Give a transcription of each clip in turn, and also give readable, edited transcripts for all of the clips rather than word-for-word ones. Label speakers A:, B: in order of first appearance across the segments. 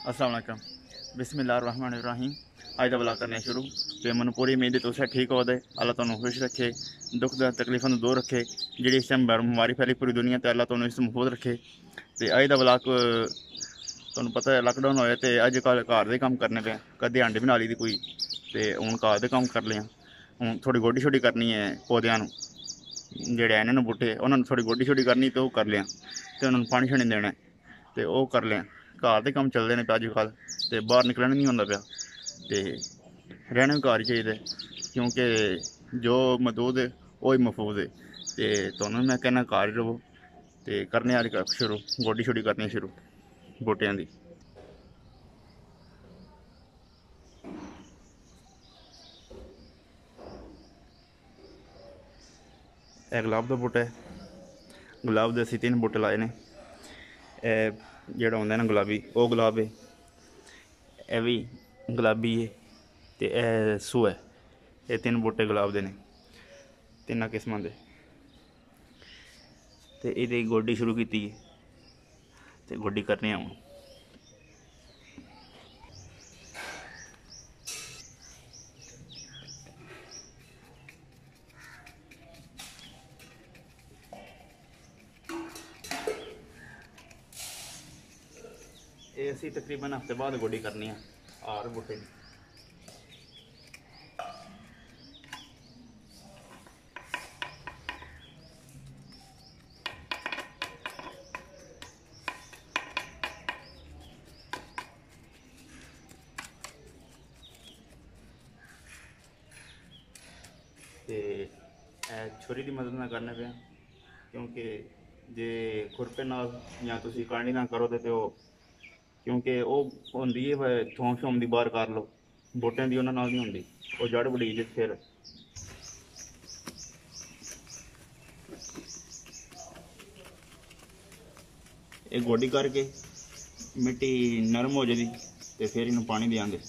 A: अस्सलाम वालेकुम। बिस्मिल्लाहिर्रहमानिर्रहीम। अज का ब्लॉग करने शुरू। तो मैं पूरी उम्मीद तुस ठीक हो दे, अल्लाह तुहानू खुश रखे, दुख तकलीफों को दूर रखे। जी इस टाइम बीमारी फैली पूरी दुनिया तो अल्लाह तुहानू इस महफूज रखे। तो अज का ब्लॉग तुहानू पता है लॉकडाउन होया तो अजकल घर के काम करने पे, कदे अंडे बना ली दी कोई, तो हूँ घर के काम कर लिया। हूँ थोड़ी गोडी शोडी करनी है पौधों जेडे आने ने बूटे, उन्होंने थोड़ी गोडी शोडी करनी तो कर लिया, तो उन्होंने पानी शानी देना तो वह कर लिया। घर के काम चलते हैं पे अजकल, तो बाहर निकलना नहीं होंदा पाया, तो रहने भी घर चाहिए, क्योंकि जो मदूद है वही महफूज है। तो तुहानू मैं कहना घर रवो, तो करने आह्ली शुरू गोडी शोडी करनी शुरू बूटियां की। यह गुलाब का बूटा है, गुलाब के असी 3 बूटे लाए ने। जोड़ा होंगे ना गुलाबी वो गुलाब है, यह भी गुलाबी है, तो यह सूआ है। ये 3 बूटे गुलाब के ने, 3 किस्मां के। तो ये गोडी शुरू की, तो गोडी करनी हूँ। ये असी तकरीबन हफ्ते बाद गोडी करनी है हर बूटे की। छुरी की मदद ना करने पे, क्योंकि जे खुरपे नाल या तुसी कांडी ना करो तो क्योंकि वो होंदी है थोम शोम की बाहर कर लो, बूटियां की उन्होंने नहीं होंगी, वो जड़ बड़ी जे फिर ये गोडी करके मिट्टी नरम हो जाएगी, तो फिर इन्हू पानी देंगे।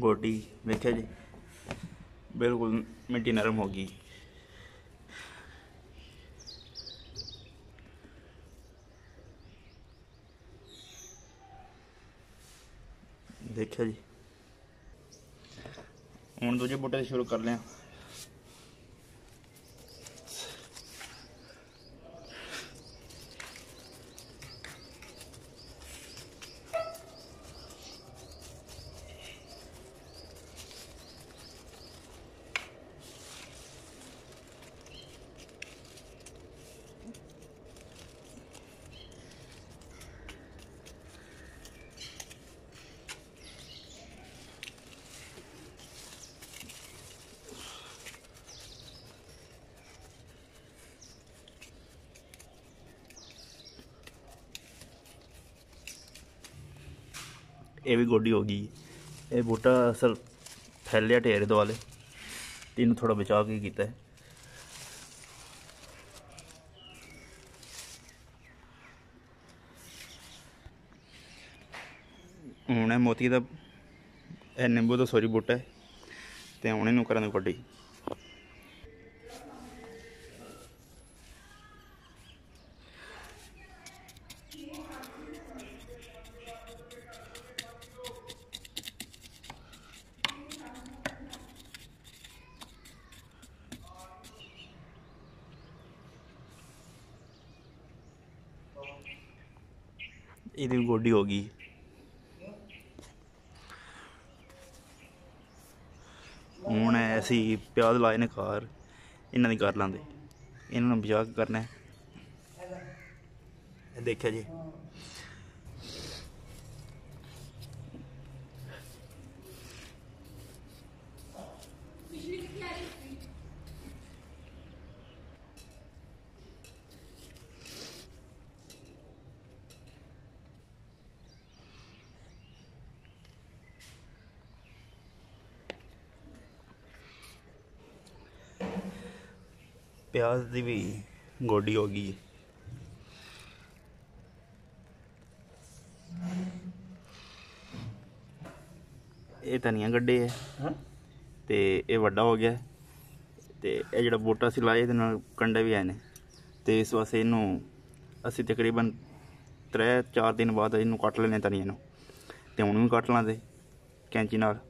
A: गोडी देखिए जी, बिल्कुल मिट्टी नरम होगी। देखिए जी, हूँ दूजे बूटे शुरू कर लें। ये भी गोडी होगी। ये बूटा असल फैलिया ढेर दुआले, तीन थोड़ा बचा के किया है। हूँ मोती का नींबू तो सॉरी बूटा है, तो हूँ इनू करा गोडी। ये गोडी होगी। हूँ ऐसी प्याज लाए ने घर, इन्हों की कर लेंगे, इन्होंने बचा के करना है। देखिए जी, प्याज की भी गोडी हो गई है। ये धनिया गड्ढे है ते ये वड्डा हो गया ते ये जिहड़ा बूटा असीं लाए इहदे नाल कंडे भी आए ने ते इस वास्ते इनू असीं तकरीबन 3-4 दिन बाद इनू कट लेने धनिया नू ते हुण भी कट लांदे कैंची नाल।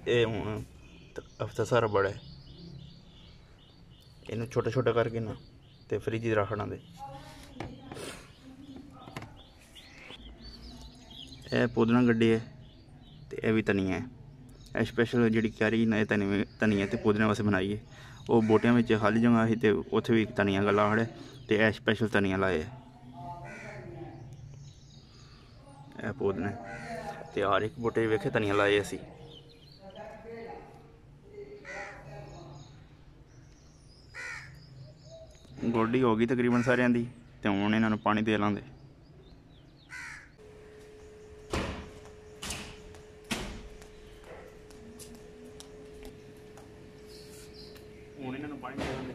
A: ये हूँ हफ्ता सारा बड़ा है इनू छोटे छोटे करके ना ते फ्रिज च रखना दे। यह पुदना गड्डी है ते यह भी धनिया है। यह स्पैशल जी क्यारी ने धनिया ते पुदने वास्ते बनाई है। वो बूटियां में खाली जगह ही ते उत्थे भी धनिया गला खड़े ते यह स्पैशल धनिया लाए है। यह पुदने ते हर एक बूटे वेखे धनिया लाए असी। गोडी हो गई तकरीबन सारिਆਂ ਦੀ ਤੇ ਹੁਣ ਇਹਨਾਂ ਨੂੰ ਪਾਣੀ ਦੇ ਲਾਂਦੇ। ਹੁਣ ਇਹਨਾਂ ਨੂੰ ਪਾਣੀ ਦੇ ਲਾਂਦੇ।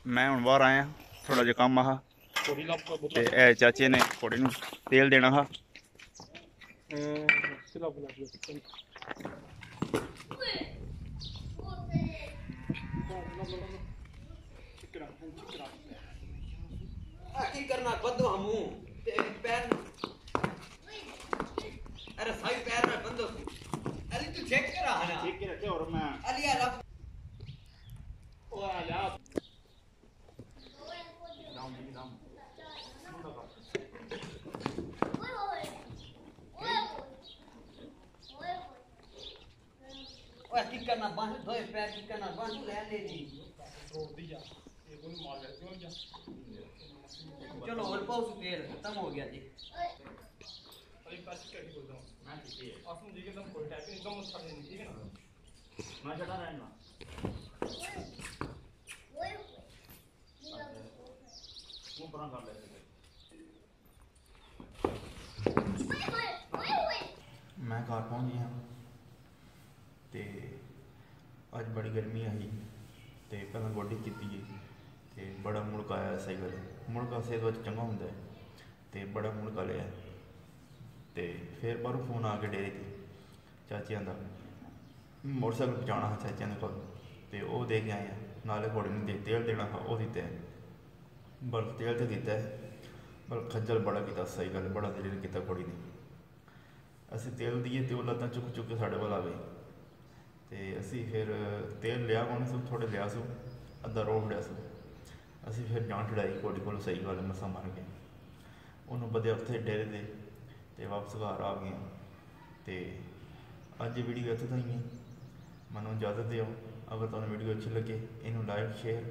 A: मैं हूँ बाहर आया थोड़ा जो काम हा ते चाचे ने घोड़े नू तेल देना हा।
B: करना बंदो हमू पैर अरे साई पैर में बंदो अरे तू चेक करा ना
A: ठीक है रखे और मैं
B: अलिया ला ओ आला ओए की करना बांध धोए पैर की करना बांध ले ले जी छोड़ दी जा ये कोई मार ले क्यों जा चलो और पाउस तेल खत्म हो गया जी। अरे पास क्या बोल रहा हूं मैं ठीक है आपने जी एकदम कोई टाइप एकदम छाड़ देनी ठीक है ना मैं चढ़ा रहना ओए वो बना कर ले
A: मैं घर पहुंच गया ते अज बड़ी गर्मी आई ते पहला गोडी की ते बड़ा मुड़का आया सही गल मुड़का सेहत वास्ते चंगा होंदा है ते बड़ा मुड़का लिया ते फिर बाहरों फोन आ के डेरे ते चाचियां दा मोटरसाइकिल पहुँचाना हा चाचियां दे कोल ते ओह दे के आए नाले घोड़े नूं तेल देना हा ओह दित्ता है बल्कि तेल तो दिता है बल्कि खज्जल बड़ा किया सही गल बड़ा दिल किया घोड़ी ने असीं तेल दिए तो लत्तां चुक चुक के साढ़े कोल आ गए। ਅਸੀਂ ਫਿਰ ਤੇਲ ਲਿਆ ਕੋਣ ਸੂ ਥੋੜ੍ਹਾ ਲਿਆ ਸੂ ਅੱਧਾ ਰੋਹ ਫੜਿਆ ਸੂ ਅਸੀਂ ਫਿਰ ਜਾਨ ਛਡਾਈ ਘੋੜੀ ਕੋਲ ਸਹੀ ਗੱਲ ਮਸਾਂ ਮਰ ਗਏ ਉਹਨੂੰ ਵਧਿਆ ਉੱਥੇ ਡੇਰੇ ਦੇ ਅਤੇ ਵਾਪਸ ਘਰ ਆ ਗਏ ਅਤੇ ਅੱਜ ਵੀਡੀਓ ਇੱਥੇ ਤਾਈਂ ਹੈ ਮੈਨੂੰ ਇਜਾਜ਼ਤ ਦਿਓ ਅਗਰ ਤੁਹਾਨੂੰ ਵੀਡੀਓ ਅੱਛੀ ਲੱਗੇ ਇਹਨੂੰ ਲਾਈਕ ਸ਼ੇਅਰ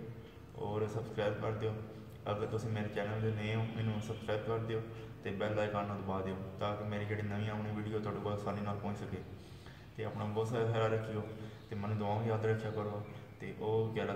A: ਔਰ ਸਬਸਕ੍ਰਾਈਬ ਕਰ ਦਿਓ ਅਗਰ ਤੁਸੀਂ ਮੇਰੇ ਚੈਨਲ ਦੇ ਨਏ ਹੋ ਇਹਨੂੰ ਸਬਸਕ੍ਰਾਈਬ ਕਰ ਦਿਓ ਅਤੇ ਬੈਲ ਆਈਕਨ ਨੂੰ ਦਬਾ ਦਿਓ ਤਾਂ ਕਿ ਮੇਰੀ ਜਿਹੜੀ ਨਵੀਂ ਆਉਣੀ ਵੀਡੀਓ ਤੁਹਾਡੇ ਕੋਲ ਆਸਾਨੀ ਨਾਲ ਪਹੁੰਚ ਸਕੇ ਅਤੇ ਆਪਣਾ ਬਹੁਤ ਸਾਰਾ ਖਿਆਲ ਰੱਖਿਓ ਅਤੇ ਮੈਨੂੰ ਦੁਆਵਾਂ ਯਾਦ ਰੱਖਿਆ ਕਰੋ ਅਤੇ ਉਹ 11